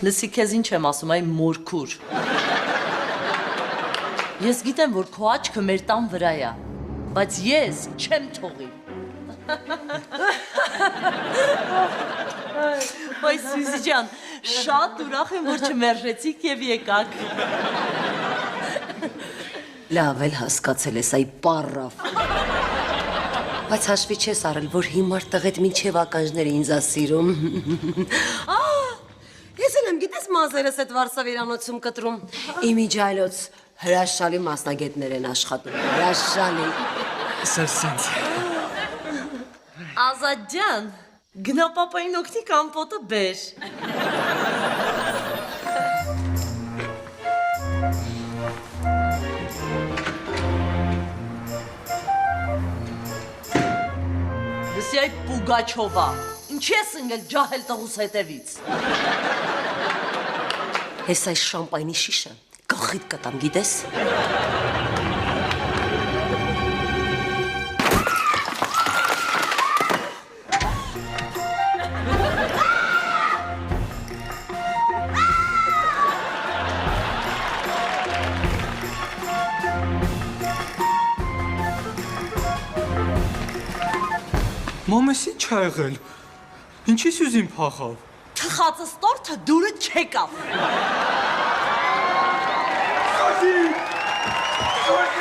Լսի քեզ ինչ եմ ասում, այ մորքուր։ Ես գիտեմ, որ քո աչքը մեր տան վրա է, բայց ես չեմ թողի։ Ոյ Սյուզի ջան, շատ ուրախ եմ, որ չմերժեցիք եւ եկաք։ Լավ էլ հասկացել ես, այ պառավ։ Բայց հաշվի չես արել, որ հիմար տղետ մինչև ականջները ինձ ասիրում։ Ես էլ եմ գիտես մազերս այդ Վարսավիրանոցում կտրում։ Իմիջայլոց հրաշալի մասնագետներ են աշխատում, հրաշալի։ Սենց։ Ազատ ջան, գնա պապային օգնի կամպոտը բեր։ Լսի այ Պուգաչովա, ինչ ես ընկել ջահել տղուս հետևից։ Հես այս շամպայնի շիշը գլխիդ կտամ, գիտես։ Մամես ինչ ա եղել։ Ինչի Սյուզին փախավ։ Թխածս տորթը դուրը չեկավ։ Սյուզի։